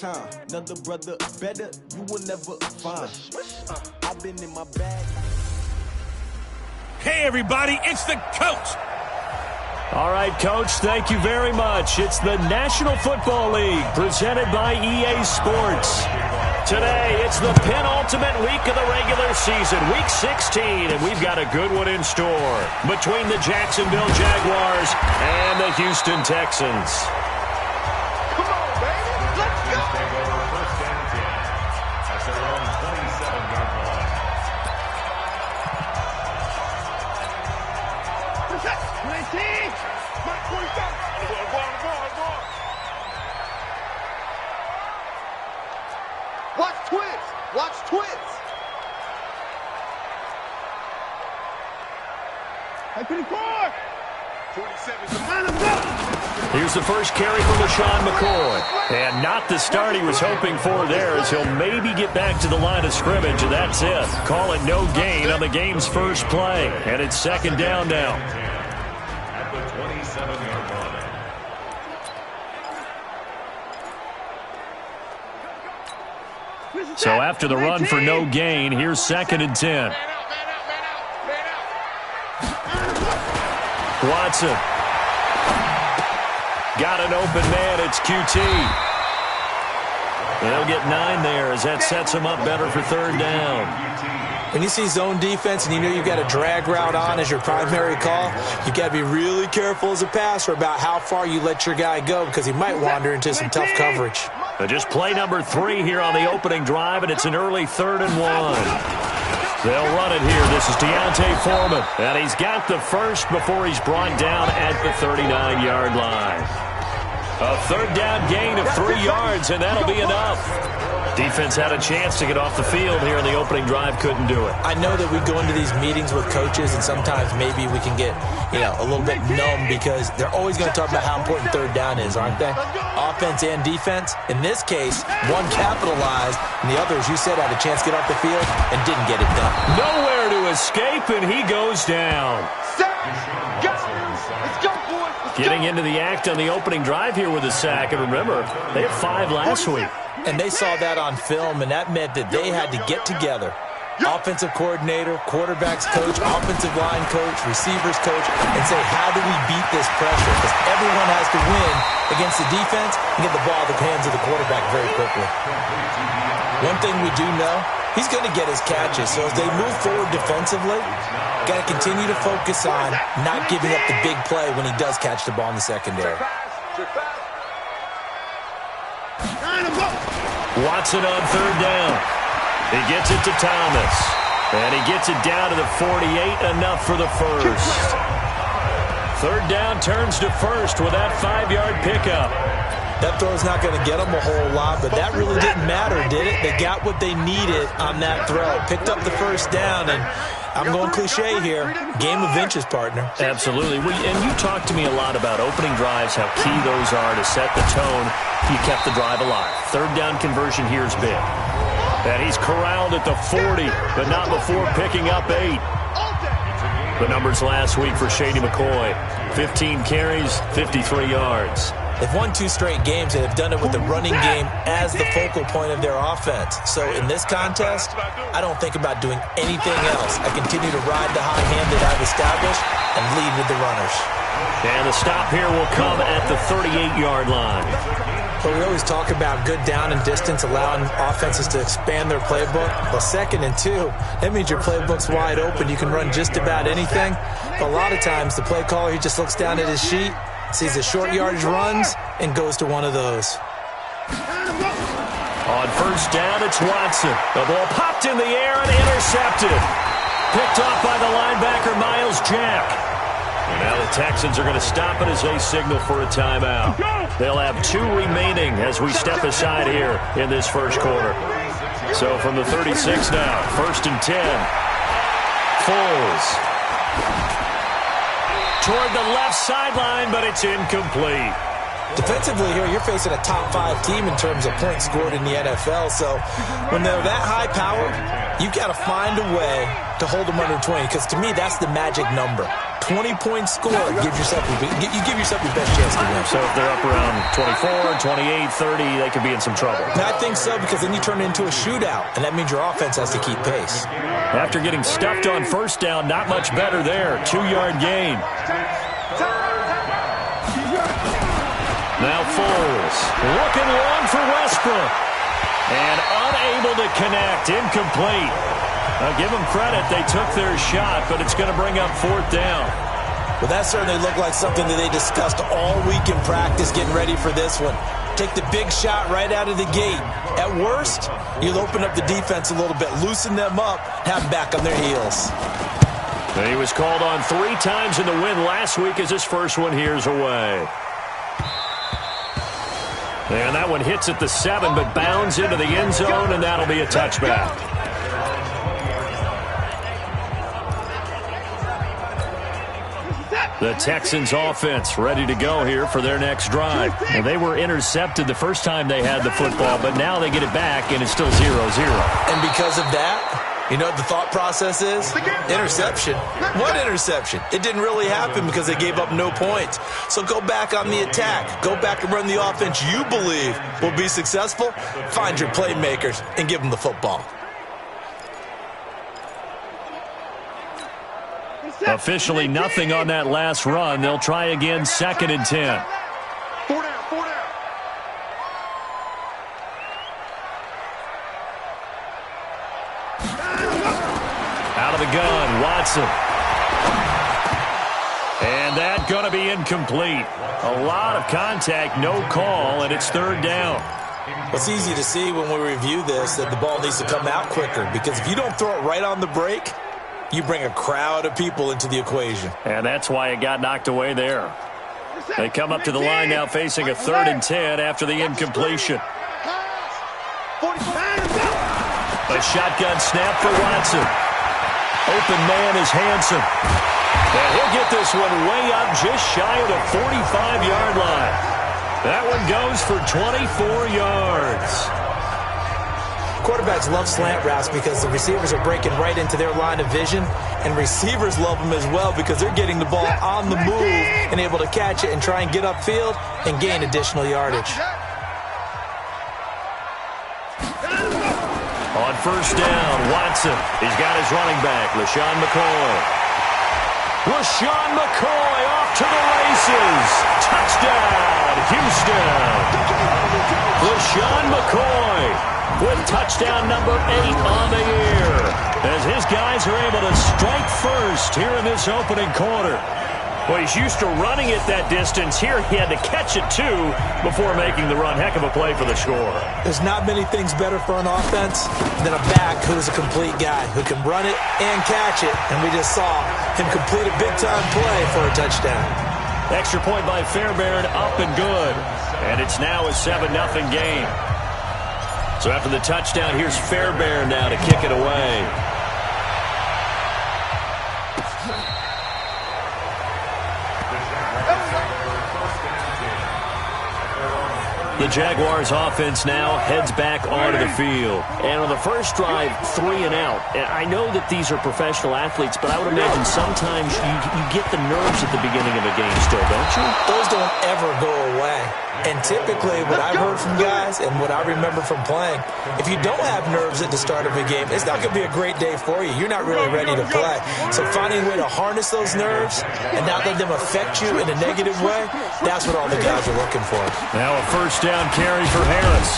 time. Another brother better, you will never find. I've been in my bag. Hey, everybody, it's the coach. All right, Coach, thank you very much. It's the National Football League presented by EA Sports. Today, it's the penultimate week of the regular season, Week 16, and we've got a good one in store between the Jacksonville Jaguars and the Houston Texans. Come on, baby. Let's go. That's their own 27-yard line. 20. My 27. Watch twins. Watch twins. Hey, 24. 47. Here's the first carry from LaShawn McCoy. And not the start he was hoping for there, as he'll maybe get back to the line of scrimmage, and that's it. Call it no gain on the game's first play. And it's second down now. At the 27-yard line. So after the run for no gain, here's second and 10. Watson. Got an open man. It's QT. They'll get 9 there as that sets him up better for third down. When you see zone defense and you know you've got a drag route on as your primary call, you've got to be really careful as a passer about how far you let your guy go because he might wander into some tough coverage. But just play number 3 here on the opening drive, and it's an early 3rd and 1. They'll run it here. This is Deontay Foreman, and he's got the first before he's brought down at the 39-yard line. A third down gain of 3 yards, and that'll be enough. Defense had a chance to get off the field here in the opening drive, couldn't do it. I know that we go into these meetings with coaches, and sometimes maybe we can get, a little bit numb because they're always going to talk about how important third down is, aren't they? Offense and defense. In this case, one capitalized, and the other, as you said, had a chance to get off the field and didn't get it done. Nowhere to escape, and he goes down. Let's go, boys. Getting into the act on the opening drive here with a sack. And remember, they had 5 last week. And they saw that on film, and that meant that they had to get together. Offensive coordinator, quarterbacks coach, offensive line coach, receivers coach, and say, how do we beat this pressure? Because everyone has to win against the defense and get the ball in the hands of the quarterback very quickly. One thing we do know, he's going to get his catches. So as they move forward defensively, got to continue to focus on not giving up the big play when he does catch the ball in the secondary. Watson on third down. He gets it to Thomas. And he gets it down to the 48, enough for the first. Third down turns to first with that 5-yard pickup. That throw's not going to get them a whole lot, but that really didn't matter, did it? They got what they needed on that throw. Picked up the first down, and I'm going cliche here. Game of inches, partner. Absolutely. And you talked to me a lot about opening drives, how key those are to set the tone. You kept the drive alive. Third down conversion here is big. And he's corralled at the 40, but not before picking up 8. The numbers last week for Shady McCoy. 15 carries, 53 yards. They've won 2 straight games, and they've done it with the running game as the focal point of their offense. So in this contest, I don't think about doing anything else. I continue to ride the hot hand that I've established and lead with the runners. And the stop here will come at the 38-yard line. But we always talk about good down and distance, allowing offenses to expand their playbook. Well, 2nd and 2, that means your playbook's wide open. You can run just about anything. But a lot of times, the play caller, he just looks down at his sheet, sees the short yardage runs, and goes to one of those. On first down, it's Watson. The ball popped in the air and intercepted. Picked off by the linebacker, Miles Jack. And now the Texans are going to stop it as they signal for a timeout. They'll have 2 remaining as we step aside here in this first quarter. So from the 36 now, 1st and 10. Foles. Toward the left sideline, but it's incomplete. Defensively here, you're facing a top 5 team in terms of points scored in the NFL. So when they're that high powered, you've got to find a way to hold them under 20. Because to me, that's the magic number. 20-point score, you give yourself your best chance to win. So if they're up around 24, 28, 30, they could be in some trouble. I think so, because then you turn it into a shootout, and that means your offense has to keep pace. After getting stuffed on first down, not much better there. 2-yard gain. Now Foles, looking long for Westbrook. And unable to connect, incomplete. Now give them credit, they took their shot, but it's going to bring up 4th down. Well, that certainly looked like something that they discussed all week in practice, getting ready for this one. Take the big shot right out of the gate. At worst, you'll open up the defense a little bit, loosen them up, have them back on their heels. He was called on 3 times in the win last week as his first one here's away. And that one hits at the 7, but bounds into the end zone, and that'll be a touchback. The Texans offense ready to go here for their next drive. And they were intercepted the first time they had the football, but now they get it back, and it's still 0-0. And because of that, you know what the thought process is? Interception. What interception? It didn't really happen because they gave up no points. So go back on the attack. Go back and run the offense you believe will be successful. Find your playmakers and give them the football. Officially nothing on that last run. They'll try again, 2nd and 10. 4 down, 4 down. Out of the gun, Watson. And that going to be incomplete. A lot of contact, no call, and it's 3rd down. It's easy to see when we review this that the ball needs to come out quicker, because if you don't throw it right on the break, you bring a crowd of people into the equation. And that's why it got knocked away there. They come up to the line now facing a 3rd and 10 after the incompletion. A shotgun snap for Watson. Open man is Hanson. And he'll get this one way up just shy of the 45-yard line. That one goes for 24 yards. Quarterbacks love slant routes because the receivers are breaking right into their line of vision, and receivers love them as well because they're getting the ball on the move and able to catch it and try and get upfield and gain additional yardage. On first down, Watson. He's got his running back, LaShawn McCoy. LaShawn McCoy off to the races. Touchdown, Houston. LaShawn McCoy with touchdown number 8 on the year, as his guys are able to strike first here in this opening quarter. Well, he's used to running it that distance. Here he had to catch it, too, before making the run. Heck of a play for the score. There's not many things better for an offense than a back who's a complete guy, who can run it and catch it. And we just saw him complete a big-time play for a touchdown. Extra point by Fairbairn, up and good. And it's now a 7-0 game. So after the touchdown, here's Fairbairn now to kick it away. The Jaguars offense now heads back onto the field. And on the first drive, 3 and out. And I know that these are professional athletes, but I would imagine sometimes you get the nerves at the beginning of a game still, don't you? Those don't ever go away. And typically what I've heard from guys and what I remember from playing, if you don't have nerves at the start of a game, it's not going to be a great day for you. You're not really ready to play. So finding a way to harness those nerves and not let them affect you in a negative way, that's what all the guys are looking for. Now a first down carry for Harris.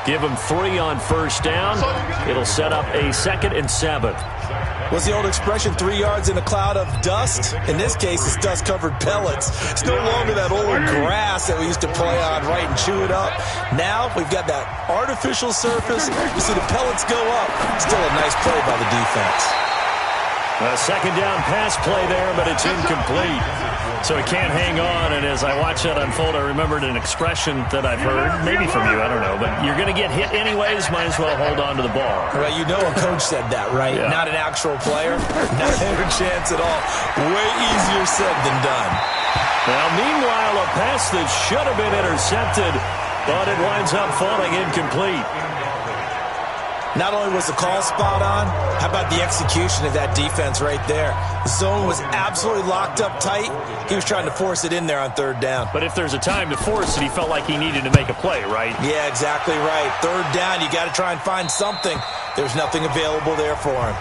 Give him 3 on first down. It'll set up a 2nd and 7. What's the old expression, 3 yards in a cloud of dust? In this case, it's dust-covered pellets. It's no longer that old grass that we used to play on, right, and chew it up. Now we've got that artificial surface. You see the pellets go up. Still a nice play by the defense. A second down pass play there, but it's incomplete. So he can't hang on, and as I watch that unfold, I remembered an expression that I've heard, maybe from you, I don't know, but you're going to get hit anyways, might as well hold on to the ball. Well, you know a coach said that, right? Yeah. Not an actual player. Not a chance at all. Way easier said than done. Now, meanwhile, a pass that should have been intercepted, but it winds up falling incomplete. Not only was the call spot on, how about the execution of that defense right there? The zone was absolutely locked up tight. He was trying to force it in there on third down. But if there's a time to force it, he felt like he needed to make a play, right? Yeah, exactly right. Third down, you got to try and find something. There's nothing available there for him.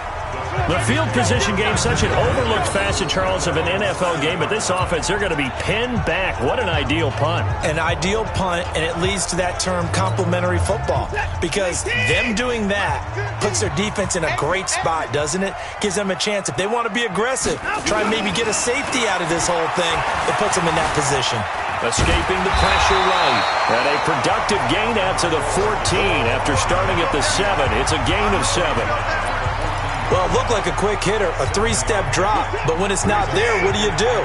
The field position game, such an overlooked facet, Charles, of an NFL game, but this offense, they're going to be pinned back. What an ideal punt. An ideal punt, and it leads to that term complementary football, because them doing that puts their defense in a great spot, doesn't it? Gives them a chance. If they want to be aggressive, try and maybe get a safety out of this whole thing, it puts them in that position. Escaping the pressure right. And a productive gain out to the 14 after starting at the 7. It's a gain of 7. Well, it looked like a quick hitter, a three-step drop, but when it's not there, what do?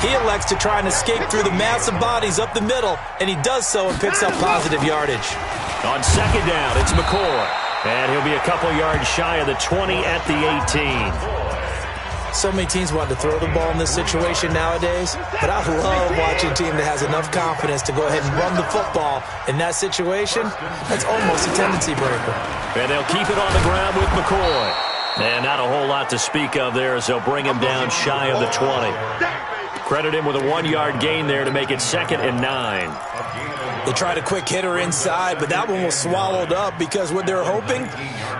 He elects to try and escape through the massive bodies up the middle, and he does so and picks up positive yardage. On second down, it's McCoy, and he'll be a couple yards shy of the 20 at the 18. So many teams want to throw the ball in this situation nowadays, but I love watching a team that has enough confidence to go ahead and run the football. In that situation, that's almost a tendency breaker. And they'll keep it on the ground with McCoy. And not a whole lot to speak of there as they'll bring him down shy of the 20. Credit him with a 1-yard gain there to make it 2nd and 9. They tried a quick hitter inside, but that one was swallowed up because what they're hoping,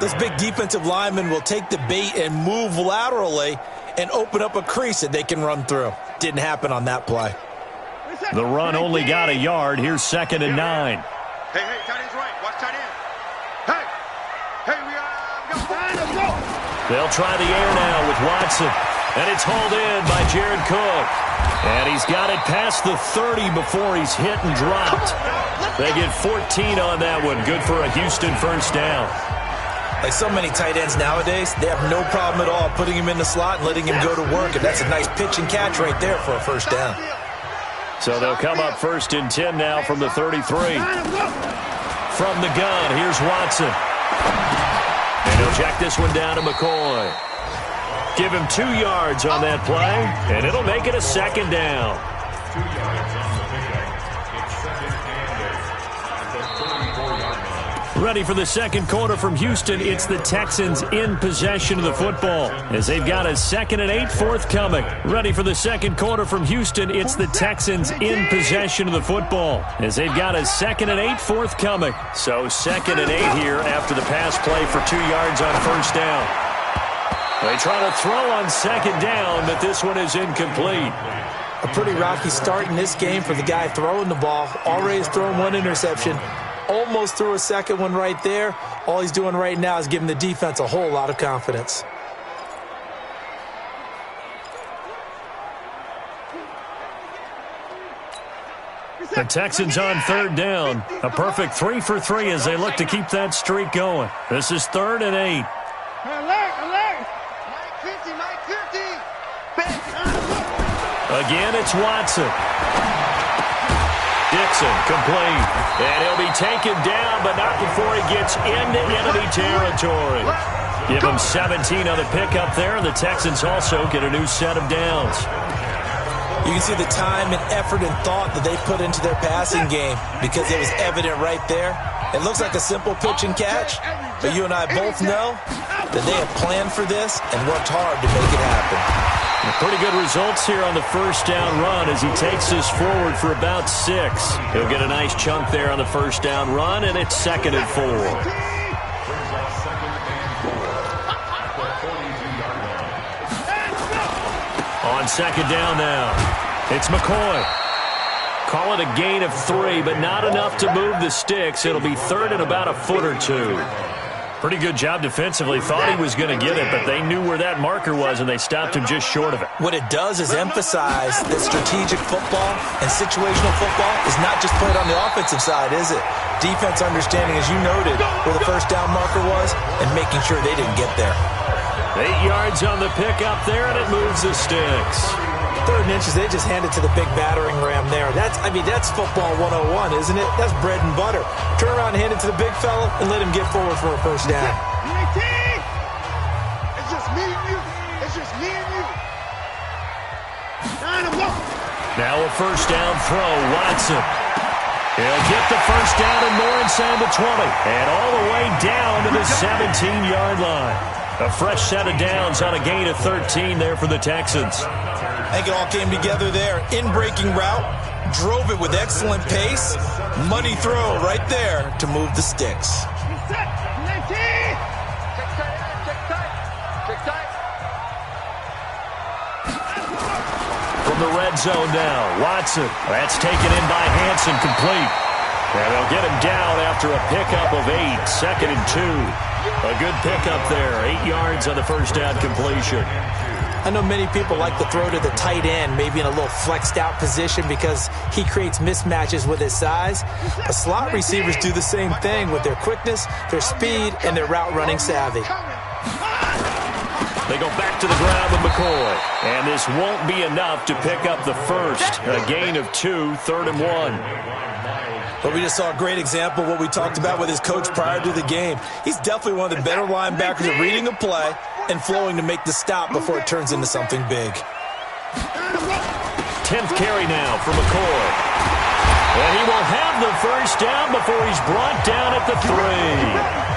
this big defensive lineman will take the bait and move laterally and open up a crease that they can run through. Didn't happen on that play. The run only got a yard. Here's 2nd and 9. Hey, tight end's right. Watch tight end. Hey, we got time to go. They'll try the air now with Watson. And it's hauled in by Jared Cook. And he's got it past the 30 before he's hit and dropped. They get 14 on that one. Good for a Houston first down. Like so many tight ends nowadays, they have no problem at all putting him in the slot and letting him go to work. And that's a nice pitch and catch right there for a first down. So they'll come up 1st and 10 now from the 33. From the gun, here's Watson. And he'll check this one down to McCoy. Give him 2 yards on that play, and it'll make it a 2nd down. Ready for the second quarter from Houston. It's the Texans in possession of the football as they've got a 2nd and 8 forthcoming. Ready for the second quarter from Houston. It's the Texans in possession of the football as they've got a 2nd and 8 forthcoming. So 2nd and 8 here after the pass play for 2 yards on first down. They try to throw on 2nd down, but this one is incomplete. A pretty rocky start in this game for the guy throwing the ball. Already has thrown 1 interception. Almost threw a second one right there. All he's doing right now is giving the defense a whole lot of confidence. The Texans on 3rd down. A perfect 3 for 3 as they look to keep that streak going. This is 3rd and 8. Alert! Again, it's Watson. Dixon complete. And he'll be taken down, but not before he gets into enemy territory. Give him 17 on the pickup there, and the Texans also get a new set of downs. You can see the time and effort and thought that they put into their passing game because it was evident right there. It looks like a simple pitch and catch, but you and I both know that they have planned for this and worked hard to make it happen. Pretty good results here on the first down run as he takes this forward for about 6. He'll get a nice chunk there on the first down run, and it's 2nd and 4. On 2nd down now, it's McCoy. Call it a gain of 3, but not enough to move the sticks. It'll be 3rd and about a foot or 2. Pretty good job defensively. Thought he was going to get it, but they knew where that marker was, and they stopped him just short of it. What it does is emphasize that strategic football and situational football is not just played on the offensive side, is it? Defense understanding, as you noted, where the first down marker was and making sure they didn't get there. 8 yards on the pickup there, and it moves the sticks. 3rd and inches, they just hand it to the big battering ram there. That's football 101, isn't it? That's bread and butter. Turn around and hand it to the big fella and let him get forward for a first down. It's just me and you. Now a first down throw, Watson. He'll get the first down and more inside the 20. And all the way down to the 17-yard line. A fresh set of downs on a gain of 13 there for the Texans. I think it all came together there. In-breaking route, drove it with excellent pace. Money throw right there to move the sticks. From the red zone now, Watson. That's taken in by Hansen, complete. And they'll get him down after a pickup of 8, 2nd and 2. A good pickup there, 8 yards on the first down completion. I know many people like to throw to the tight end, maybe in a little flexed out position because he creates mismatches with his size. But slot receivers do the same thing with their quickness, their speed, and their route running savvy. They go back to the ground with McCoy. And this won't be enough to pick up the first. A gain of 2, 3rd and 1. But we just saw a great example of what we talked about with his coach prior to the game. He's definitely one of the better linebackers at reading a play and flowing to make the stop before it turns into something big. 10th carry now for McCoy. And he will have the first down before he's brought down at the 3.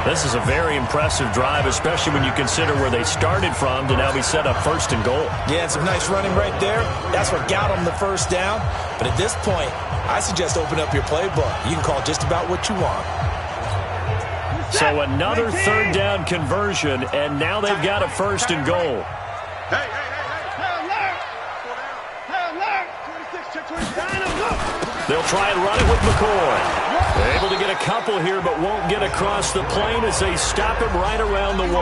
This is a very impressive drive, especially when you consider where they started from to now be set up 1st and goal. Yeah, and some nice running right there. That's what got them the first down. But at this point, I suggest open up your playbook. You can call just about what you want. So another 3rd down conversion, and now they've got a 1st and goal. Hey, hey, hey, hey. They'll try and run it with McCoy. They're able to get a couple here, but won't get across the plane as they stop him right around the 1.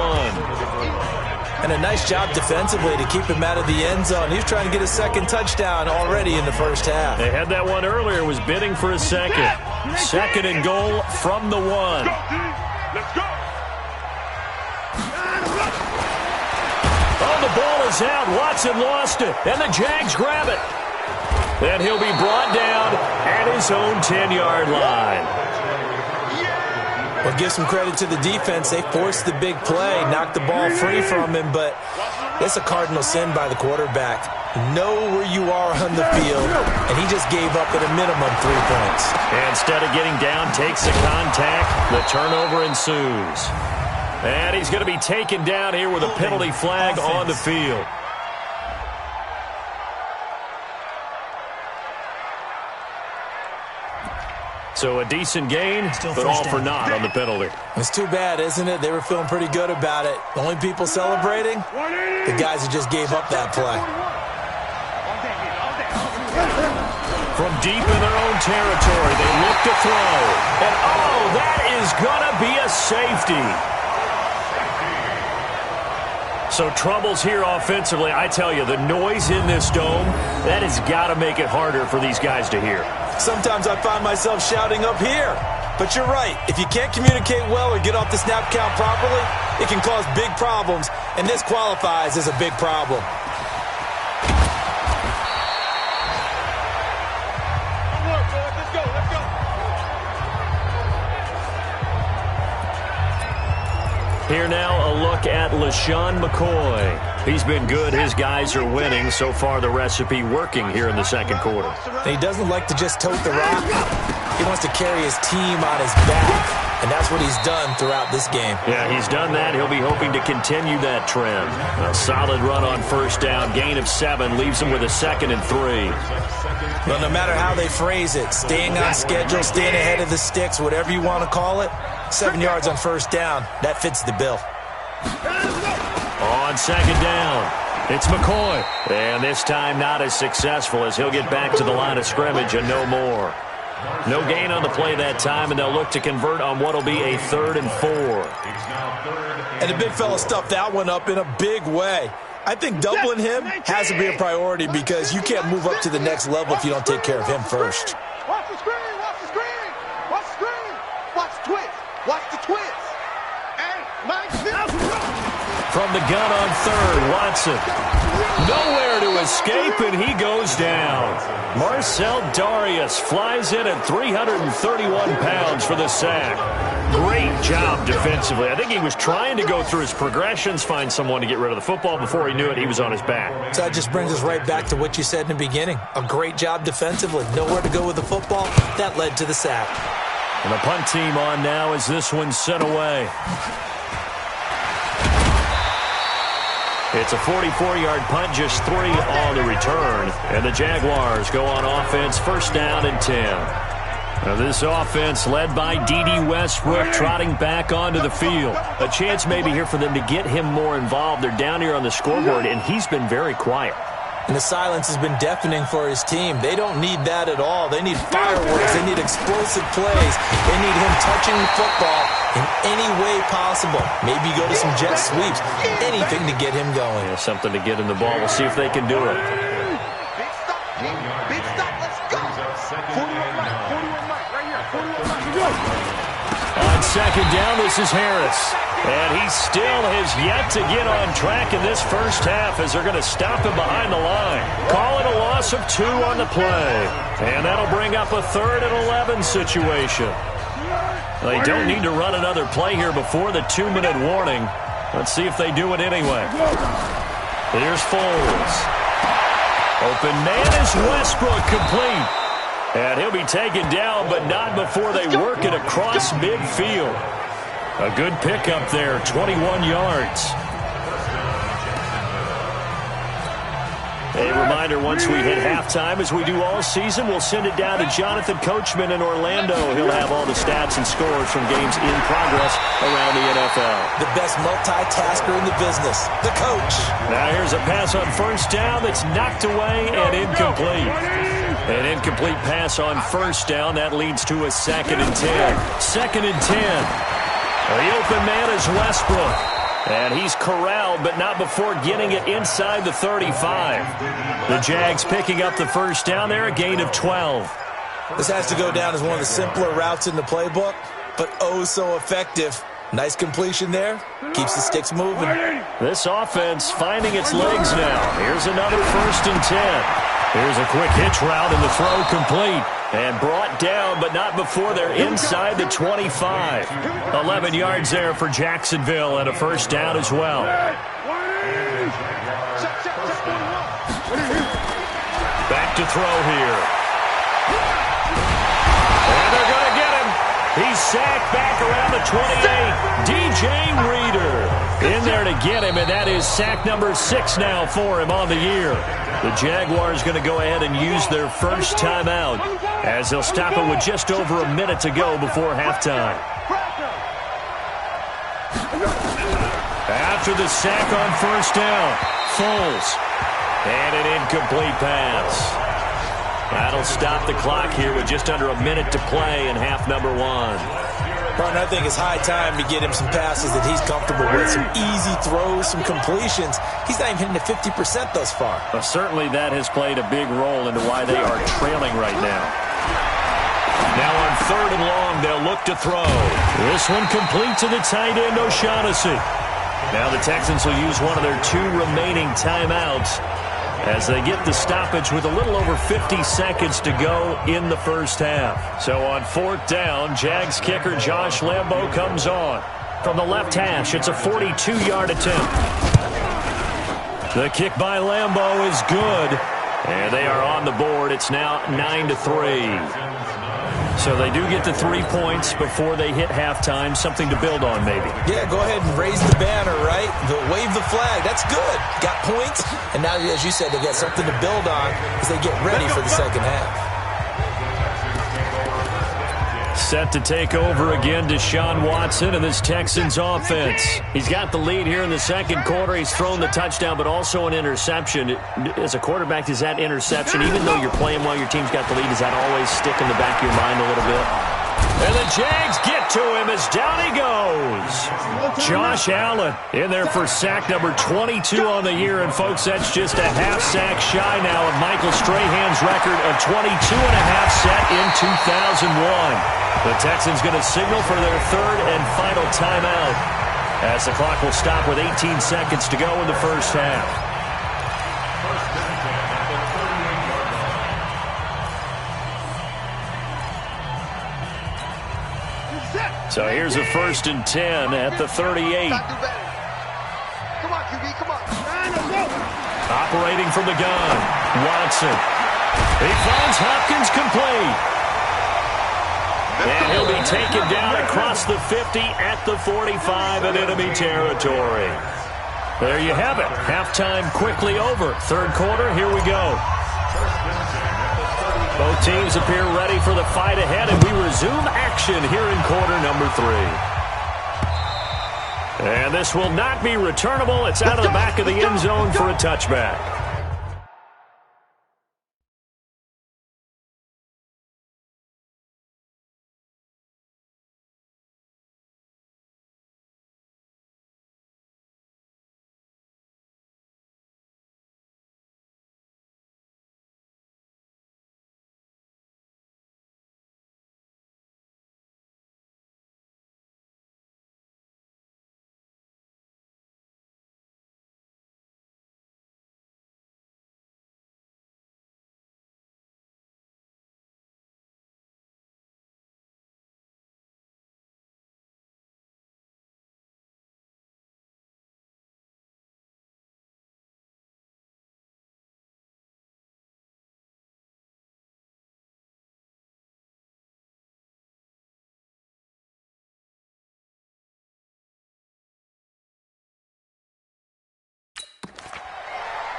And a nice job defensively to keep him out of the end zone. He's trying to get his 2nd touchdown already in the first half. They had that one earlier, was bidding for a 2nd. 2nd and goal from the 1. Let's go. Oh, the ball is out. Watson lost it, and the Jags grab it. And he'll be brought down at his own 10-yard line. Well, give some credit to the defense. They forced the big play, knocked the ball free from him, but it's a cardinal sin by the quarterback. Know where you are on the field, and he just gave up at a minimum 3 points. And instead of getting down, takes the contact. The turnover ensues. And he's going to be taken down here with a penalty flag on the field. So a decent gain, but all for naught on the penalty. It's too bad, isn't it? They were feeling pretty good about it. The only people celebrating, the guys who just gave up that play. From deep in their own territory, they look to throw. And, oh, that is going to be a safety. So troubles here offensively. I tell you, the noise in this dome, that has got to make it harder for these guys to hear. Sometimes I find myself shouting up here. But you're right. If you can't communicate well or get off the snap count properly, it can cause big problems, and this qualifies as a big problem. Here now, a look at LaShawn McCoy. He's been good. His guys are winning. So far, the recipe working here in the 2nd quarter. He doesn't like to just tote the rock. He wants to carry his team on his back, and that's what he's done throughout this game. Yeah, he's done that. He'll be hoping to continue that trend. A solid run on 1st down. Gain of 7 leaves him with a 2nd and 3. Well, no matter how they phrase it, staying on schedule, staying ahead of the sticks, whatever you want to call it, 7 yards on 1st down, that fits the bill. On 2nd down, it's McCoy. And this time not as successful as he'll get back to the line of scrimmage and no more. No gain on the play that time, and they'll look to convert on what will be a 3rd and 4. And the big fella stuffed that one up in a big way. I think doubling him has to be a priority because you can't move up to the next level if you don't take care of him first. Watch the screen, watch the screen, watch the screen, watch the twist, watch the twist. And Mike Smith. From the gun on third, Watson. Nowhere to escape, and he goes down. Marcel Darius flies in at 331 pounds for the sack. Great job defensively. I think he was trying to go through his progressions, find someone to get rid of the football. Before he knew it, he was on his back. So that just brings us right back to what you said in the beginning. A great job defensively. Nowhere to go with the football. That led to the sack. And the punt team on now as this one's sent away. It's a 44-yard punt, just 3 on the return. And the Jaguars go on offense, first down and 10. Now this offense led by D.D. Westbrook trotting back onto the field. A chance maybe here for them to get him more involved. They're down here on the scoreboard, and he's been very quiet. And the silence has been deafening for his team. They don't need that at all. They need fireworks. They need explosive plays. They need him touching the football in any way possible. Maybe go to some jet sweeps. Anything to get him going. Yeah, something to get him the ball. We'll see if they can do it. Big stop, team. Big stop. Let's go. 41 right here. 41 right. On second down, this is Harris. And he still has yet to get on track in this first half as they're going to stop him behind the line. Call it a loss of 2 on the play. And that'll bring up a 3rd and 11 situation. They don't need to run another play here before the 2-minute warning. Let's see if they do it anyway. Here's Foles. Open man is Westbrook, complete. And he'll be taken down, but not before they work it across midfield. A good pickup there, 21 yards. A reminder, once we hit halftime, as we do all season, we'll send it down to Jonathan Coachman in Orlando. He'll have all the stats and scores from games in progress around the NFL. The best multitasker in the business, the coach. Now here's a pass on first down that's knocked away and incomplete. An incomplete pass on first down. That leads to a 2nd and 10. 2nd and 10. The open man is Westbrook. And he's corralled, but not before getting it inside the 35. The Jags picking up the first down there, a gain of 12. This has to go down as one of the simpler routes in the playbook, but oh so effective. Nice completion there. Keeps the sticks moving. This offense finding its legs now. Here's another 1st and 10. Here's a quick hitch route and the throw complete. And brought down, but not before they're inside the 25. 11 yards there for Jacksonville and a first down as well. Back to throw here. And they're going to get him. He's sacked back around the 28. DJ Reader in there to get him, and that is sack number 6 now for him on the year. The Jaguars going to go ahead and use their first timeout as they'll stop it with just over a minute to go before halftime. After the sack on first down, Foles. And an incomplete pass. That'll stop the clock here with just under a minute to play in half number 1. Partner, I think it's high time to get him some passes that he's comfortable with. Some easy throws, some completions. He's not even hitting the 50% thus far. Well, certainly that has played a big role into why they are trailing right now. Now on 3rd and long, they'll look to throw. This one complete to the tight end, O'Shaughnessy. Now the Texans will use one of their 2 remaining timeouts as they get the stoppage with a little over 50 seconds to go in the first half. So on 4th down, Jags kicker Josh Lambo comes on. From the left hash, it's a 42-yard attempt. The kick by Lambo is good, and they are on the board. It's now 9-3. So they do get the 3 points before they hit halftime. Something to build on, maybe. Yeah, go ahead and raise the banner, right? Wave the flag. That's good. Got points. And now, as you said, they got something to build on as they get ready for the second half. Set to take over again, Deshaun Watson and this Texans offense. He's got the lead here in the second quarter. He's thrown the touchdown, but also an interception. As a quarterback, does that interception, even though you're playing while your team's got the lead, does that always stick in the back of your mind a little bit? And the Jags get to him as down he goes. Josh Allen in there for sack number 22 on the year. And, folks, that's just a half sack shy now of Michael Strahan's record of 22 and a half set in 2001. The Texans going to signal for their 3rd and final timeout. as the clock will stop with 18 seconds to go in the first half. So here's a 1st and 10 at the 38. Come on, QB, come on. Operating from the gun, Watson. He finds Hopkins complete. And he'll be taken down across the 50 at the 45 in enemy territory. There you have it. Halftime quickly over. Third quarter, here we go. Both teams appear ready for the fight ahead, and we resume action here in quarter number 3. And this will not be returnable. It's out of the back of the end zone for a touchback.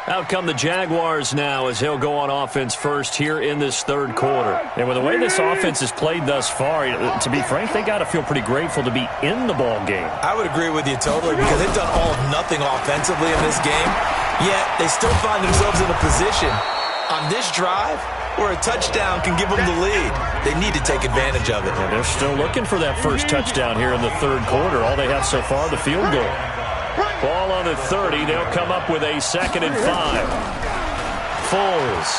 Out come the Jaguars now as he'll go on offense first here in this third quarter. And with the way this offense has played thus far, to be frank, they got to feel pretty grateful to be in the ball game. I would agree with you totally because they've done all of nothing offensively in this game, yet they still find themselves in a position on this drive where a touchdown can give them the lead. They need to take advantage of it. And they're still looking for that first touchdown here in the third quarter. All they have so far, the field goal. Ball on the 30. They'll come up with a 2nd and 5. Foles.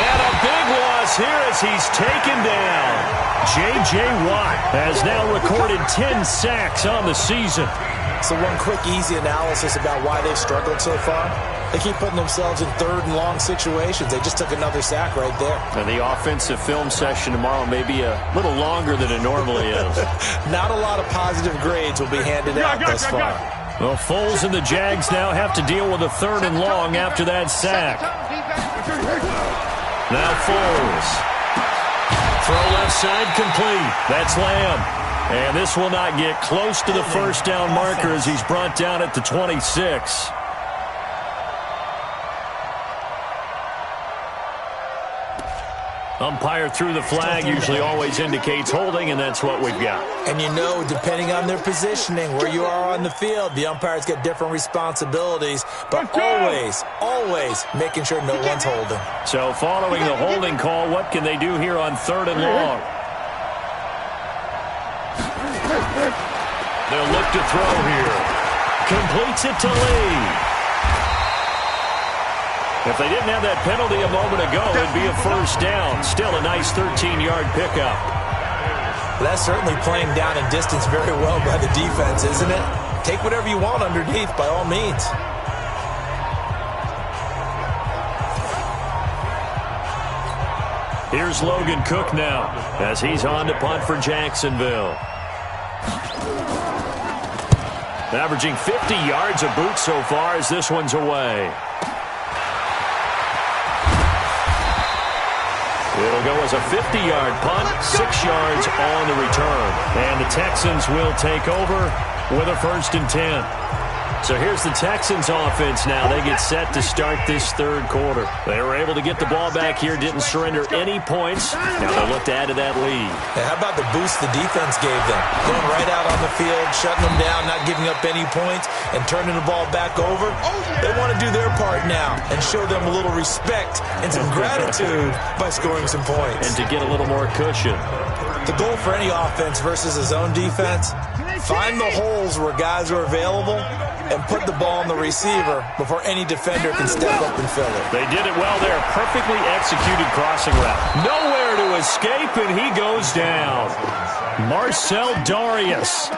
And a big loss here as he's taken down. J.J. Watt has now recorded 10 sacks on the season. So one quick, easy analysis about why they've struggled so far. They keep putting themselves in 3rd and long situations. They just took another sack right there. And the offensive film session tomorrow may be a little longer than it normally is. Not a lot of positive grades will be handed out thus far. Well, Foles and the Jags now have to deal with a 3rd and long after that sack. Now Foles. Throw left side complete. That's Lamb. And this will not get close to the first down marker as he's brought down at the 26. Umpire threw the flag, usually always indicates holding, and that's what we've got. And you know, depending on their positioning, where you are on the field, the umpires get different responsibilities, but always making sure no one's holding. So following the holding call, what can they do here on 3rd and long? They'll look to throw here. Completes it to Lee. If they didn't have that penalty a moment ago, it'd be a first down. Still a nice 13-yard pickup. That's certainly playing down in distance very well by the defense, isn't it? Take whatever you want underneath, by all means. Here's Logan Cook now as he's on to punt for Jacksonville. Averaging 50 yards a boot so far as this one's away. It'll go as a 50-yard punt, 6 yards on the return. And the Texans will take over with a 1st and 10. So here's the Texans offense now. They get set to start this third quarter. They were able to get the ball back here, didn't surrender any points. Now they'll look to add to that lead. And how about the boost the defense gave them? Going right out on the field, shutting them down, not giving up any points, and turning the ball back over. They want to do their part now and show them a little respect and some gratitude by scoring some points. And to get a little more cushion. The goal for any offense versus a zone defense, find the holes where guys are available and put the ball on the receiver before any defender can step up and fill it. They did it well there. Perfectly executed crossing route. Nowhere to escape, and he goes down. Marcel Darius,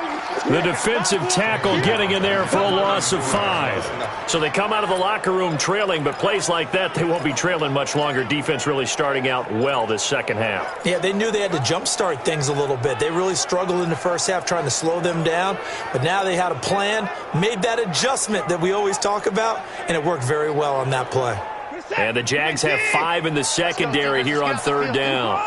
the defensive tackle, getting in there for a loss of 5. So they come out of the locker room trailing, but plays like that, they won't be trailing much longer. Defense really starting out well this second half. Yeah, they knew they had to jumpstart things a little bit. They really struggled in the first half trying to slow them down, but now they had a plan, made that adjustment that we always talk about, and it worked very well on that play. And the Jags have 5 in the secondary here on third down.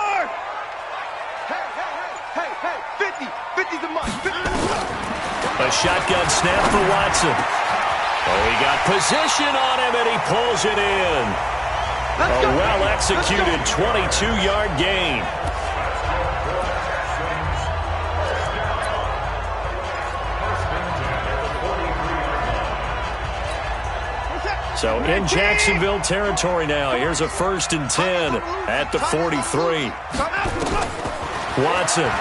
A shotgun snap for Watson. Oh, he got position on him, and he pulls it in. A well-executed 22-yard gain. So in Jacksonville territory now. Here's a 1st and 10 at the 43. Watson.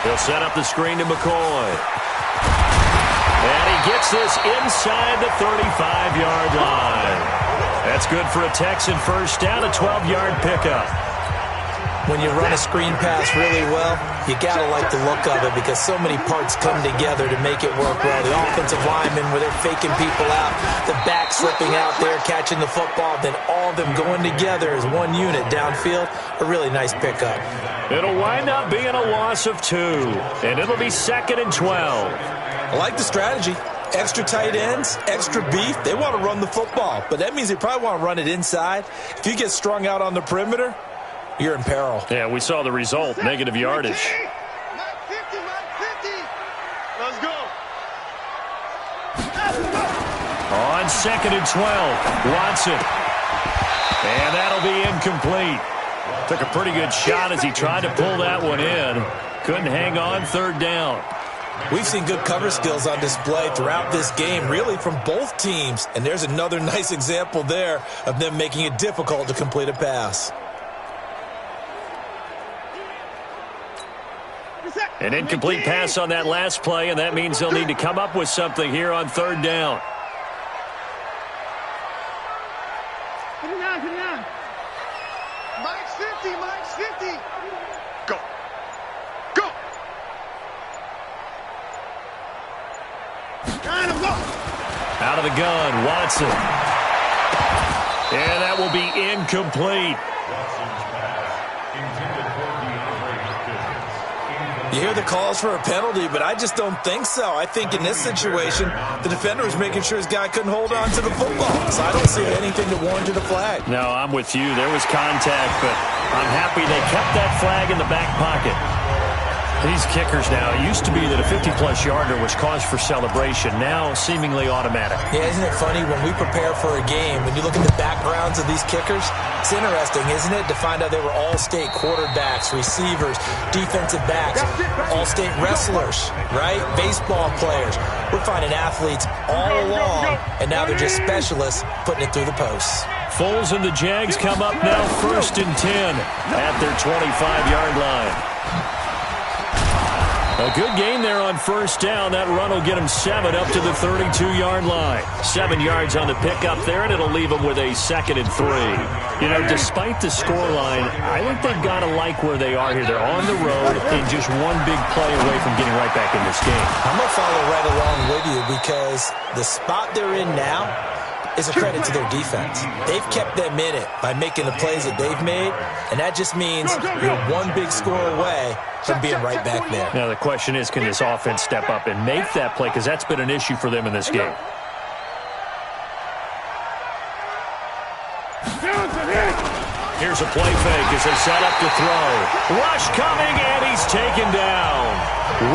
He'll set up the screen to McCoy. And he gets this inside the 35-yard line. That's good for a Texan first down, a 12-yard pickup. When you run a screen pass really well, you got to like the look of it because so many parts come together to make it work well. The offensive linemen, where they're faking people out, the back slipping out there, catching the football, then all of them going together as one unit downfield. A really nice pickup. It'll wind up being a loss of 2, and it'll be 2nd and 12. I like the strategy. Extra tight ends, extra beef. They want to run the football, but that means they probably want to run it inside. If you get strung out on the perimeter, you're in peril. Yeah, we saw the result, negative yardage. Let's go. On 2nd and 12, Watson. And that'll be incomplete. Took a pretty good shot as he tried to pull that one in. Couldn't hang on, 3rd down. We've seen good cover skills on display throughout this game, really from both teams. And there's another nice example there of them making it difficult to complete a pass. An incomplete pass on that last play, and that means they'll need to come up with something here on 3rd down. Put it down. Mike's 50. Go. Out of the gun, Watson. And that will be incomplete. You hear the calls for a penalty, but I just don't think so. I think in this situation, the defender was making sure his guy couldn't hold on to the football. So I don't see anything to warrant a flag. No, I'm with you. There was contact, but I'm happy they kept that flag in the back pocket. These kickers now, it used to be that a 50-plus yarder was cause for celebration. Now, seemingly automatic. Yeah, isn't it funny when we prepare for a game, when you look at the backgrounds of these kickers, it's interesting, isn't it, to find out they were all-state quarterbacks, receivers, defensive backs, all-state wrestlers, right? Baseball players. We're finding athletes all along, and now they're just specialists putting it through the posts. Foles and the Jags come up now 1st and 10 at their 25-yard line. A good gain there on 1st down. That run will get him 7 up to the 32-yard line. 7 yards on the pickup there, and it'll leave him with a 2nd and 3. You know, despite the scoreline, I think they've got to like where they are here. They're on the road and just one big play away from getting right back in this game. I'm going to follow right along with you because the spot they're in now is a credit to their defense. They've kept them in it by making the plays that they've made, and that just means you're one big score away from being right back there. Now the question is, can this offense step up and make that play? Because that's been an issue for them in this game. Here's a play fake as they set up to throw. Rush coming, and he's taken down.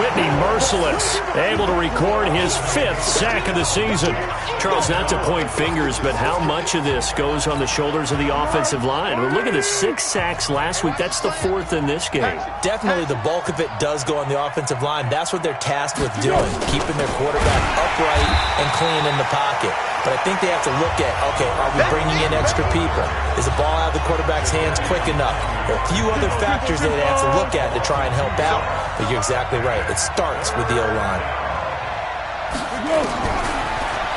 Whitney merciless, able to record his 5th sack of the season. Charles, not to point fingers, but how much of this goes on the shoulders of the offensive line? Well, look at the 6 sacks last week. That's the 4th in this game. Definitely the bulk of it does go on the offensive line. That's what they're tasked with doing, keeping their quarterback upright and clean in the pocket. But I think they have to look at, okay, are we bringing in extra people? Is the ball out of the quarterback's hands quick enough? There are a few other factors that they have to look at to try and help out, but you're exactly right. It starts with the O-line.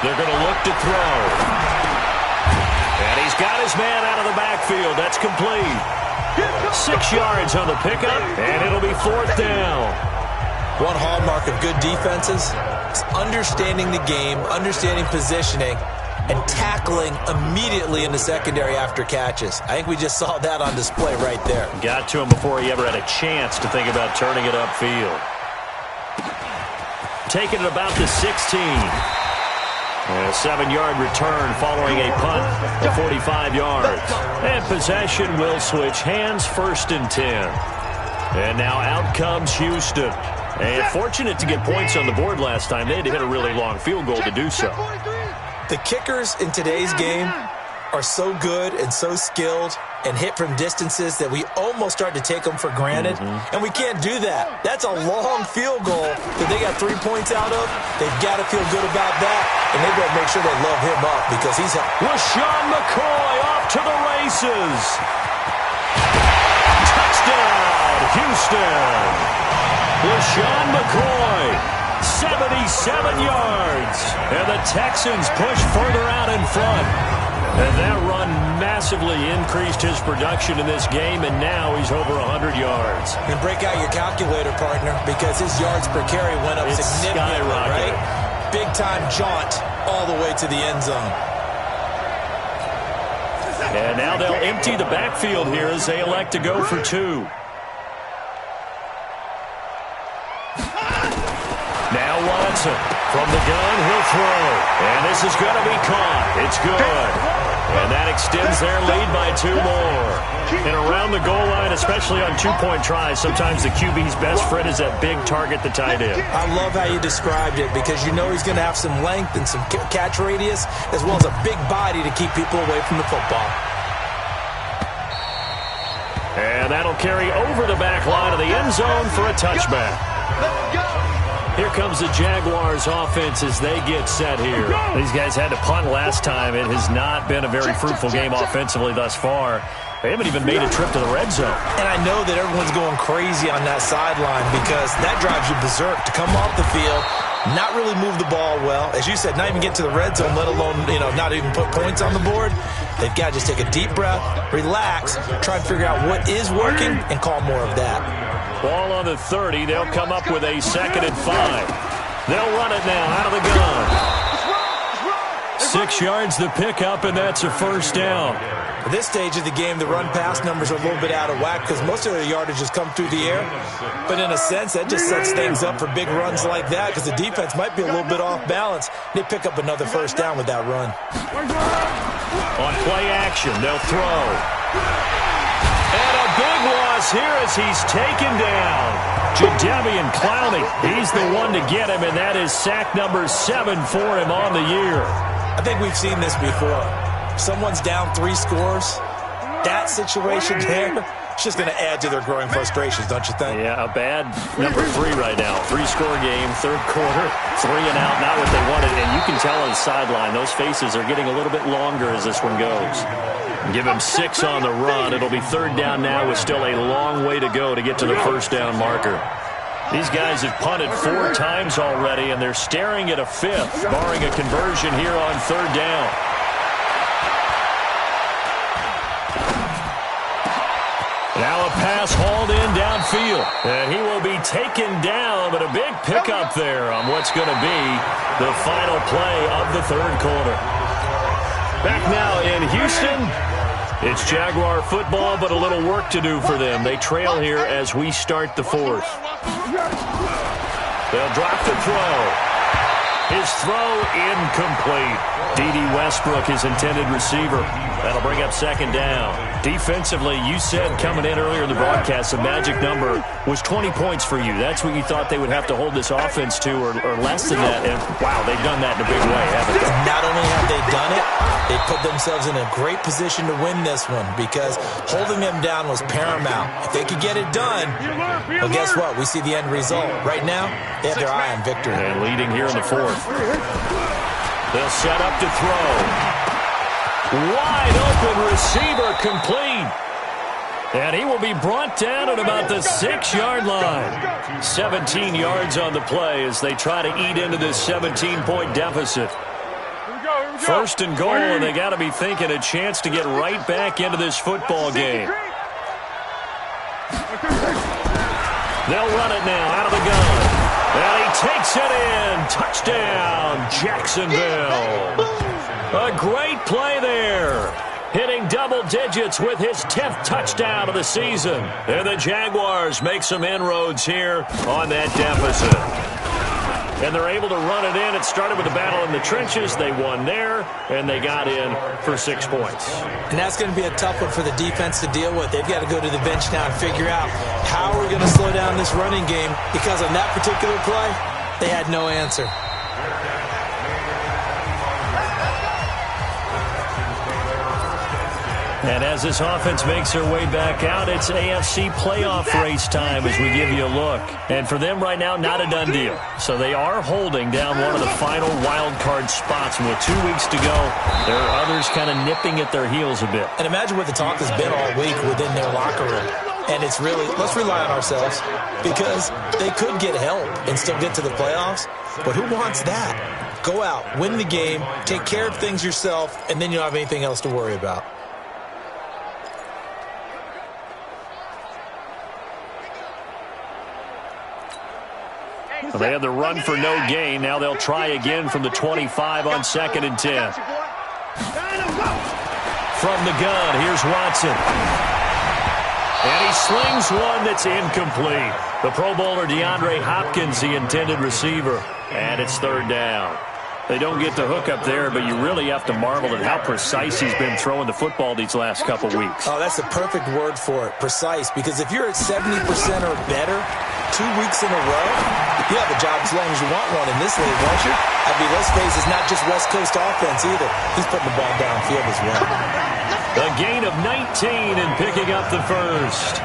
They're going to look to throw. And he's got his man out of the backfield. That's complete. 6 yards on the pickup, and it'll be 4th down. One hallmark of good defenses is understanding the game, understanding positioning, and tackling immediately in the secondary after catches. I think we just saw that on display right there. Got to him before he ever had a chance to think about turning it upfield. Taking it about the 16. And a 7-yard return following a punt of 45 yards. And possession will switch hands, 1st and 10. And now out comes Houston. And fortunate to get points on the board last time. They had to hit a really long field goal to do so. The kickers in today's game are so good and so skilled and hit from distances that we almost start to take them for granted. And we can't do that. That's a long field goal that they got 3 points out of. They've got to feel good about that, and they better make sure they love him up because he's LaShawn McCoy off to the races. Touchdown, Houston. LaShawn McCoy, 77 yards. And the Texans push further out in front. And that run massively increased his production in this game, and now he's over 100 yards. And break out your calculator, partner, because his yards per carry went up significantly, right? Big-time jaunt all the way to the end zone. And now they'll empty the backfield here as they elect to go for 2. Now Watson from the gun, he'll throw. And this is going to be caught. It's good. And that extends their lead by 2 more. And around the goal line, especially on 2-point tries, sometimes the QB's best friend is that big target, the tight end. I love how you described it because you know he's going to have some length and some catch radius as well as a big body to keep people away from the football. And that'll carry over the back line of the end zone for a touchback. Let's go. Here comes the Jaguars offense as they get set here. These guys had to punt last time. It has not been a very fruitful game offensively thus far. They haven't even made a trip to the red zone. And I know that everyone's going crazy on that sideline because that drives you berserk to come off the field, not really move the ball well. As you said, not even get to the red zone, let alone, not even put points on the board. They've got to just take a deep breath, relax, try and figure out what is working, and call more of that. Ball on the 30. They'll come up with a 2nd and 5. They'll run it now out of the gun. 6 yards the pickup, and that's a 1st down. At this stage of the game, the run-pass numbers are a little bit out of whack because most of their yardage has come through the air. But in a sense, that just sets things up for big runs like that because the defense might be a little bit off balance. They pick up another 1st down with that run. On play action, they'll throw. And a big loss here as he's taken down. Jadeveon Clowney, he's the one to get him, and that is sack number 7 for him on the year. I think we've seen this before. Someone's down 3 scores. That situation there, it's just going to add to their growing frustrations, don't you think? Yeah, a bad number 3 right now. 3-score game, 3rd quarter, 3 and out, not what they wanted. And you can tell on the sideline, those faces are getting a little bit longer as this one goes. Give him 6 on the run. It'll be 3rd down now with still a long way to go to get to the 1st down marker. These guys have punted 4 times already, and they're staring at a 5th, barring a conversion here on 3rd down. Now a pass hauled in downfield. And he will be taken down, but a big pickup there on what's going to be the final play of the 3rd quarter. Back now in Houston. It's Jaguar football, but a little work to do for them. They trail here as we start the 4th. They'll drop the throw. His throw incomplete. D.D. Westbrook, his intended receiver. That'll bring up 2nd down. Defensively, you said coming in earlier in the broadcast, the magic number was 20 points for you. That's what you thought they would have to hold this offense to, or less than that. And, wow, they've done that in a big way, haven't they? Not only have they done it, they put themselves in a great position to win this one because holding them down was paramount. If they could get it done, well, guess what? We see the end result. Right now, they have their eye on victory. And leading here in the 4th. They'll set up to throw. Wide open receiver complete. And he will be brought down at about the 6-yard line. 17 yards on the play as they try to eat into this 17-point deficit. First and goal, and they got to be thinking a chance to get right back into this football game. They'll run it now out of the gun. And he takes it in. Touchdown, Jacksonville. A great play there. Hitting double digits with his 10th touchdown of the season. And the Jaguars make some inroads here on that deficit. And they're able to run it in. It started with a battle in the trenches. They won there, and they got in for 6 points. And that's going to be a tough one for the defense to deal with. They've got to go to the bench now and figure out how we're going to slow down this running game, because on that particular play, they had no answer. And as this offense makes their way back out, it's AFC playoff race time as we give you a look. And for them right now, not a done deal. So they are holding down one of the final wild card spots. And with 2 weeks to go, there are others kind of nipping at their heels a bit. And imagine what the talk has been all week within their locker room. And it's really, let's rely on ourselves, because they could get help and still get to the playoffs. But who wants that? Go out, win the game, take care of things yourself, and then you don't have anything else to worry about. Well, they had the run for no gain. Now they'll try again from the 25 on 2nd and 10. From the gun, here's Watson. And he slings one that's incomplete. The Pro Bowler DeAndre Hopkins, the intended receiver. And it's 3rd down. They don't get the hook up there, but you really have to marvel at how precise he's been throwing the football these last couple weeks. Oh, that's the perfect word for it, precise. Because if you're at 70% or better 2 weeks in a row, you have a job as long as you want one in this league, won't you? I mean, let's face it, it's not just West Coast offense either. He's putting the ball downfield as well. A gain of 19 and picking up the first.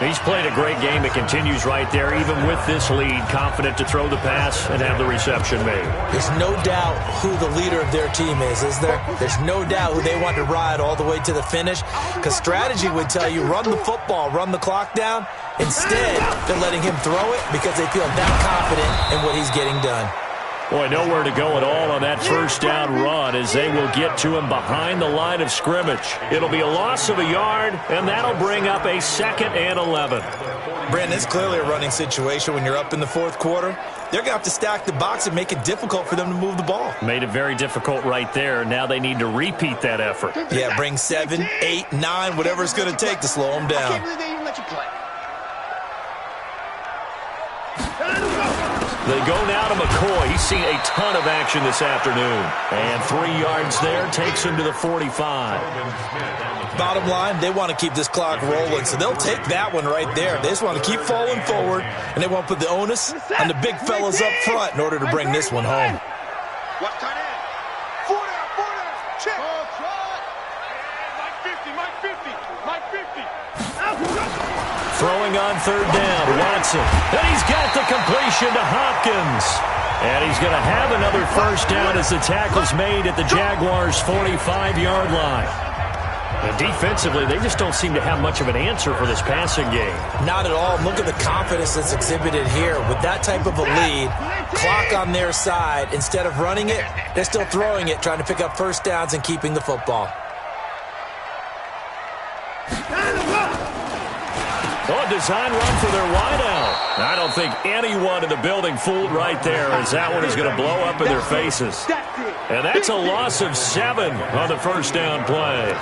He's played a great game. It continues right there, even with this lead, confident to throw the pass and have the reception made. There's no doubt who the leader of their team is there? There's no doubt who they want to ride all the way to the finish, because strategy would tell you run the football, run the clock down. Instead, they're letting him throw it because they feel that confident in what he's getting done. Boy, nowhere to go at all on that first down run as they will get to him behind the line of scrimmage. It'll be a loss of a yard, and that'll bring up a 2nd and 11. Brandon, it's clearly a running situation when you're up in the 4th quarter. They're going to have to stack the box and make it difficult for them to move the ball. Made it very difficult right there. Now they need to repeat that effort. Yeah, bring 7, 8, 9, whatever it's going to take to slow them down. I can't believe they even let you play. They go now to McCoy. He's seen a ton of action this afternoon. And 3 yards there takes him to the 45. Bottom line, they want to keep this clock rolling, so they'll take that one right there. They just want to keep falling forward, and they want to put the onus on the big fellas up front in order to bring this one home. Watch tight end. 4 down. Check. Mike 50. Throwing on 3rd down, Watson. And he's got the completion to Hopkins. And he's going to have another first down as the tackle's made at the Jaguars' 45-yard line. And defensively, they just don't seem to have much of an answer for this passing game. Not at all. Look at the confidence that's exhibited here. With that type of a lead, clock on their side, instead of running it, they're still throwing it, trying to pick up first downs and keeping the football. A design run for their wideout. I don't think anyone in the building fooled right there, as that one is going to blow up in their faces. And that's a loss of 7 on the first down play.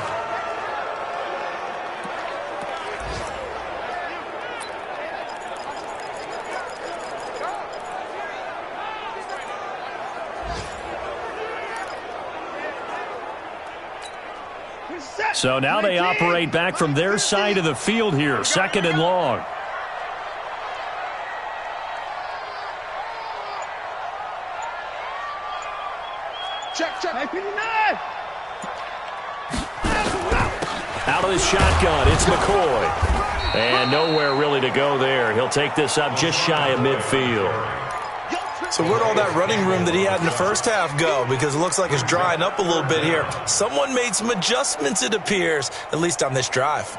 So now they operate back from their side of the field here, 2nd and long. Check. Out of the shotgun, it's McCoy. And nowhere really to go there. He'll take this up just shy of midfield. So where'd all that running room that he had in the first half go? Because it looks like it's drying up a little bit here. Someone made some adjustments, it appears, at least on this drive.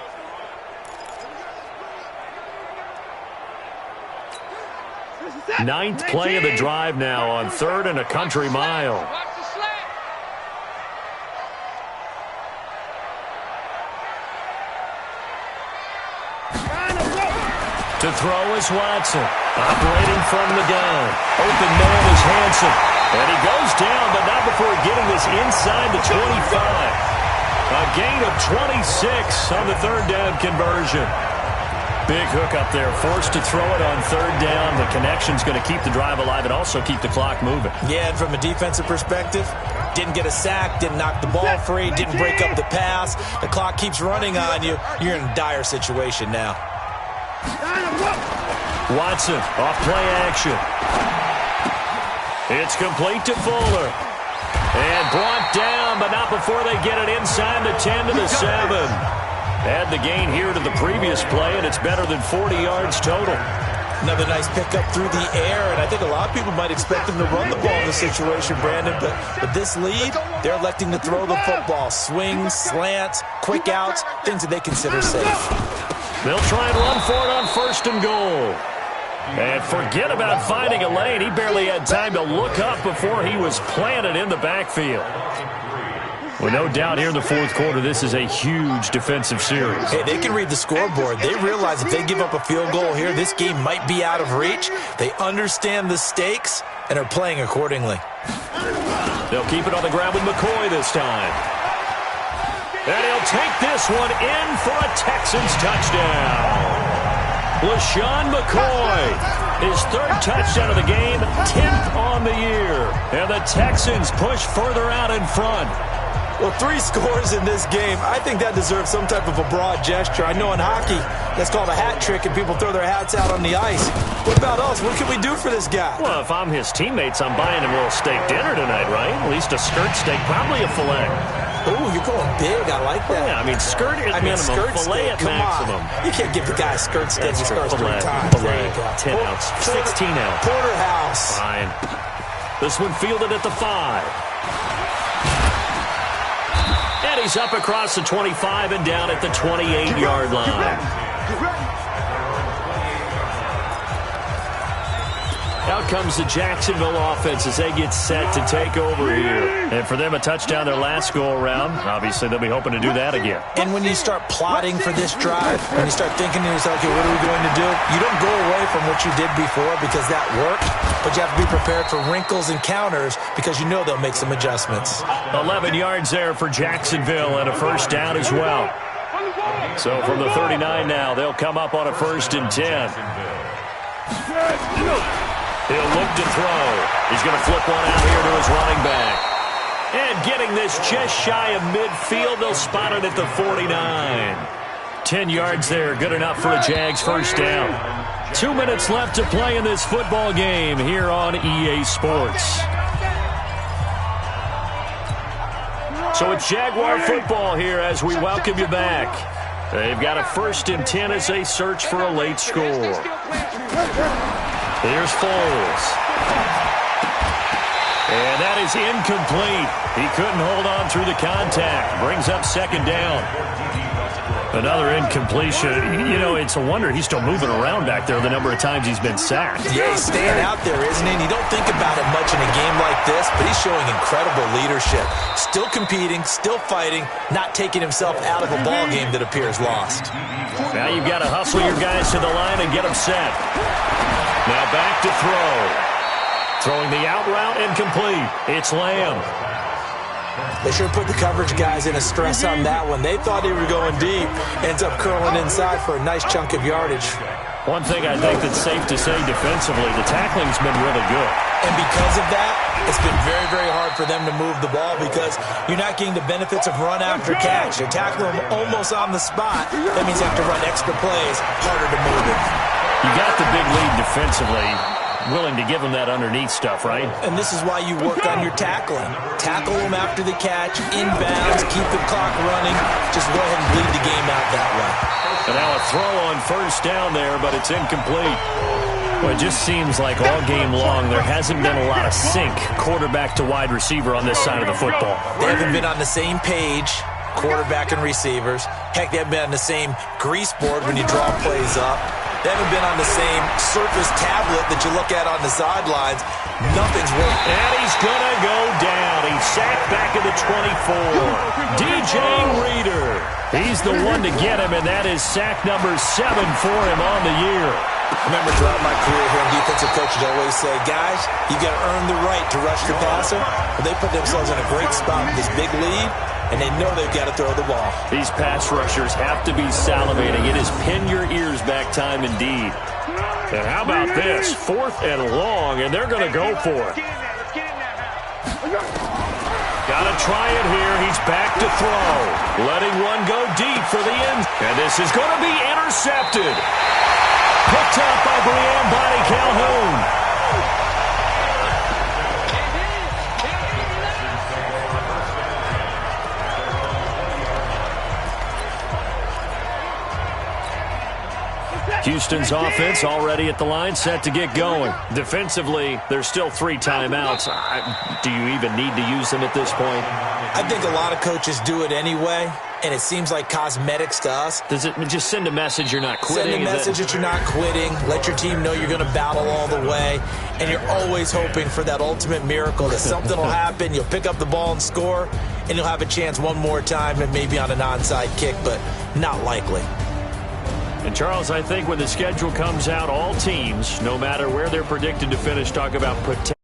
Ninth play of the drive now on 3rd and a country mile. To throw is Watson. Operating from the gun. Open man is Hansen. And he goes down, but not before getting this inside the 25. A gain of 26 on the 3rd down conversion. Big hook up there, forced to throw it on 3rd down. The connection's going to keep the drive alive and also keep the clock moving. Yeah, and from a defensive perspective, didn't get a sack, didn't knock the ball free, didn't break up the pass. The clock keeps running on you. You're in a dire situation now. Watson, off play action. It's complete to Fuller. And brought down, but not before they get it inside the 10 to the 7. Add the gain here to the previous play, and it's better than 40 yards total. Another nice pickup through the air, and I think a lot of people might expect them to run the ball in this situation, Brandon, but with this lead, they're electing to throw the football. Swings, slants, quick outs, things that they consider safe. They'll try and run for it on 1st and goal. And forget about finding a lane. He barely had time to look up before he was planted in the backfield. Well, no doubt here in the 4th quarter, this is a huge defensive series. Hey, they can read the scoreboard. They realize if they give up a field goal here, this game might be out of reach. They understand the stakes and are playing accordingly. They'll keep it on the ground with McCoy this time. And he'll take this one in for a Texans touchdown. LaShawn McCoy, his 3rd touchdown of the game, 10th on the year. And the Texans push further out in front. Well, 3 scores in this game. I think that deserves some type of a broad gesture. I know in hockey, that's called a hat trick, and people throw their hats out on the ice. What about us? What can we do for this guy? Well, if I'm his teammates, I'm buying him a little steak dinner tonight, right? At least a skirt steak, probably a filet. Ooh, you're going big. I like that. Yeah, I mean, skirt at minimum, skirt filet steak. at maximum. You can't give the guy a skirt steak. He scores 3 times. Filet, 10 ounce, 16 ounce. Porterhouse. Fine. This one fielded at the 5. And he's up across the 25 and down at the 28-yard line. Out comes the Jacksonville offense as they get set to take over here. And for them, a touchdown their last go-around. Obviously, they'll be hoping to do that again. And when you start plotting for this drive, when you start thinking to yourself, okay, what are we going to do? You don't go away from what you did before because that worked, but you have to be prepared for wrinkles and counters because you know they'll make some adjustments. 11 yards there for Jacksonville and a 1st down as well. So from the 39 now, they'll come up on a 1st and 10. He'll look to throw. He's going to flip one out here to his running back. And getting this just shy of midfield, they'll spot it at the 49. 10 yards there, good enough for a Jags 1st down. 2 minutes left to play in this football game here on EA Sports. So it's Jaguar football here as we welcome you back. They've got a 1st and 10 as they search for a late score. Here's Foles. And that is incomplete. He couldn't hold on through the contact. Brings up 2nd down. Another incompletion. You know, it's a wonder he's still moving around back there the number of times he's been sacked. Yeah, he's staying out there, isn't he? And you don't think about it much in a game like this, but he's showing incredible leadership. Still competing, still fighting, not taking himself out of a ball game that appears lost. Now you've got to hustle your guys to the line and get them set. Now back to throw. Throwing the out route incomplete. It's Lamb. They sure put the coverage guys in a stress on that one. They thought they were going deep. Ends up curling inside for a nice chunk of yardage. One thing I think that's safe to say defensively, the tackling's been really good. And because of that, it's been very, very hard for them to move the ball because you're not getting the benefits of run after catch. You're tackling them almost on the spot. That means you have to run extra plays, harder to move it. You got the big lead defensively, willing to give them that underneath stuff, right? And this is why you work on your tackling. Tackle them after the catch, inbounds, keep the clock running. Just go ahead and bleed the game out that way. And now a throw on 1st down there, but it's incomplete. Well, it just seems like all game long there hasn't been a lot of sync quarterback to wide receiver on this side of the football. They haven't been on the same page, quarterback and receivers. Heck, they haven't been on the same grease board when you draw plays up. They haven't been on the same surface tablet that you look at on the sidelines. Nothing's working. And he's going to go down. He's sacked back at the 24. DJ Reader. He's the one to get him, and that is sack number 7 for him on the year. I remember throughout my career hearing defensive coaches always say, guys, you got to earn the right to rush the passer. But they put themselves in a great spot with this big lead, and they know they've got to throw the ball. These pass rushers have to be salivating. It is pin your ears back time indeed. And how about this? 4th and long, and they're going to go for it. Got to try it here. He's back to throw. Letting one go deep for the end. And this is going to be intercepted. Picked up by Brianne Bonnie Calhoun. Houston's offense already at the line, set to get going. Defensively, there's still 3 timeouts. Do you even need to use them at this point? I think a lot of coaches do it anyway, and it seems like cosmetics to us. Does it just send a message you're not quitting? Send a message that you're not quitting. Let your team know you're going to battle all the way, and you're always hoping for that ultimate miracle that something will happen, you'll pick up the ball and score, and you'll have a chance one more time and maybe on an onside kick, but not likely. And, Charles, I think when the schedule comes out, all teams, no matter where they're predicted to finish, talk about potential.